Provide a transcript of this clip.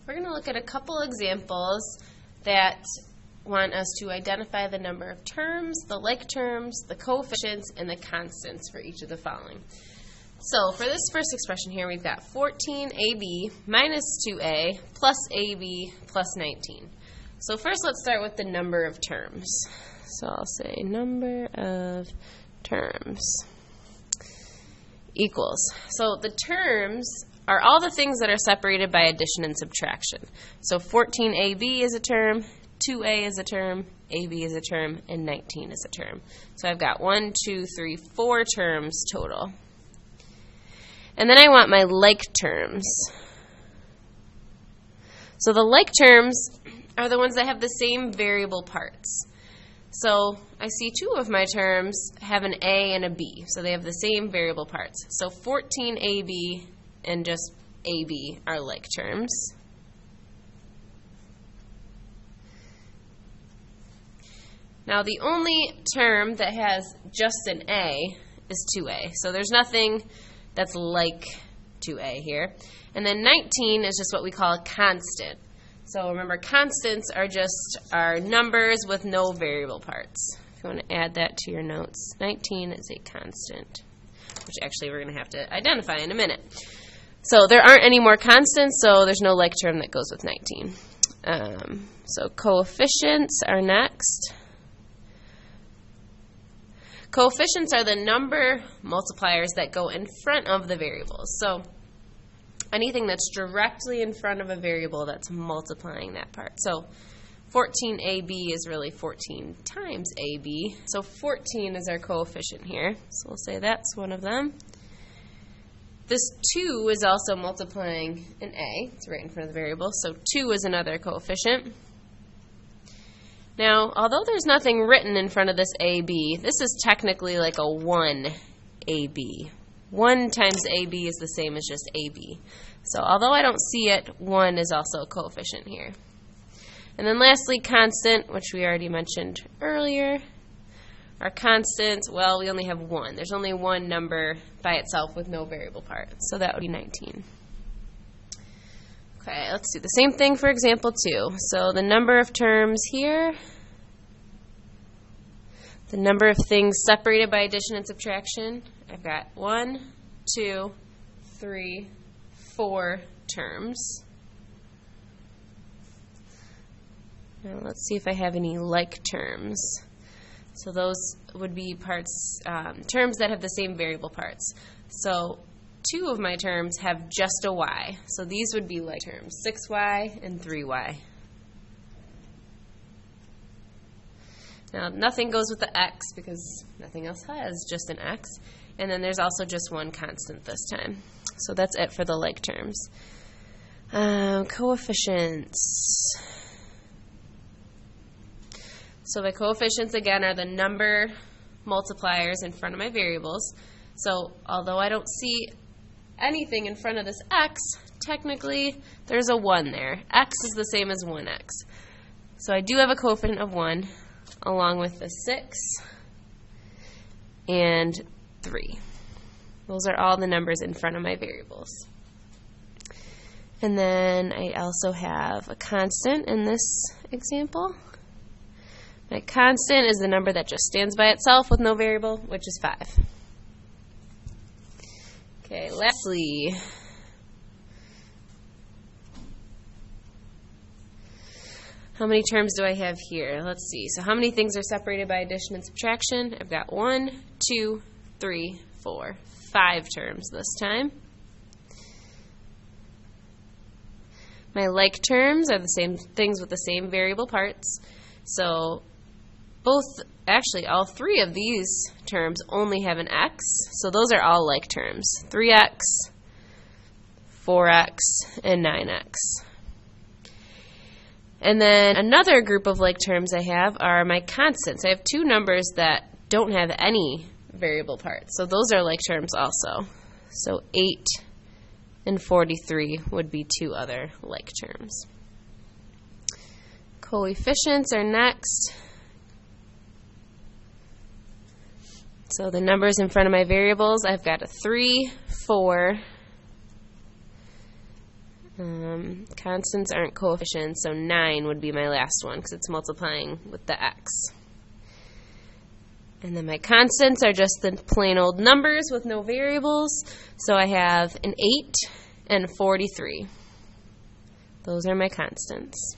we're going to look at a couple examples that want us to identify the number of terms, the like terms, the coefficients, and the constants for each of the following. So for this first expression here, we've got 14ab minus 2a plus ab plus 19. So first let's start with the number of terms. So I'll say number of terms equals. So the terms are all the things that are separated by addition and subtraction. So 14ab is a term, 2a is a term, ab is a term, and 19 is a term. So I've got 1, 2, 3, 4 terms total. And then I want my like terms. So the like terms are the ones that have the same variable parts. So I see two of my terms have an a and a b, so they have the same variable parts. So 14ab and just ab are like terms. Now the only term that has just an a is 2a, so there's nothing that's like 2a here. And then 19 is just what we call a constant. So remember, constants are just our numbers with no variable parts. If you want to add that to your notes, 19 is a constant, which actually we're going to have to identify in a minute. So there aren't any more constants, so there's no like term that goes with 19. So coefficients are next. Coefficients are the number multipliers that go in front of the variables. So anything that's directly in front of a variable that's multiplying that part. So 14ab is really 14 times ab. So 14 is our coefficient here. So we'll say that's one of them. This 2 is also multiplying an a. It's right in front of the variable. So 2 is another coefficient. Now, although there's nothing written in front of this AB, this is technically like a 1AB. 1 times AB is the same as just AB. So although I don't see it, 1 is also a coefficient here. And then lastly, constant, which we already mentioned earlier. Our constant, well, we only have 1. There's only one number by itself with no variable part. So that would be 19. Okay, let's do the same thing for example 2. So the number of terms here, the number of things separated by addition and subtraction, I've got 1, 2, 3, 4 terms. Now let's see if I have any like terms. So those would be parts, terms that have the same variable parts. So 2 of my terms have just a y. So these would be like terms, 6y and 3y. Now nothing goes with the x because nothing else has just an x. And then there's also just one constant this time. So that's it for the like terms. Coefficients. So the coefficients, again, are the number multipliers in front of my variables. So although I don't see anything in front of this x, technically there's a 1 there. X is the same as 1x. So I do have a coefficient of 1 along with the 6 and 3. Those are all the numbers in front of my variables. And then I also have a constant in this example. My constant is the number that just stands by itself with no variable, which is 5. Okay, lastly, how many terms do I have here? Let's see. So how many things are separated by addition and subtraction? I've got 1, 2, 3, 4, 5 terms this time. My like terms are the same things with the same variable parts. So actually all 3 of these terms only have an x, so those are all like terms. 3x, 4x, and 9x. And then another group of like terms I have are my constants. I have 2 numbers that don't have any variable parts, so those are like terms also. So 8 and 43 would be 2 other like terms. Coefficients are next. So the numbers in front of my variables, I've got a 3, 4, Constants aren't coefficients, so 9 would be my last one because it's multiplying with the x. And then my constants are just the plain old numbers with no variables. So I have an 8 and 43. Those are my constants.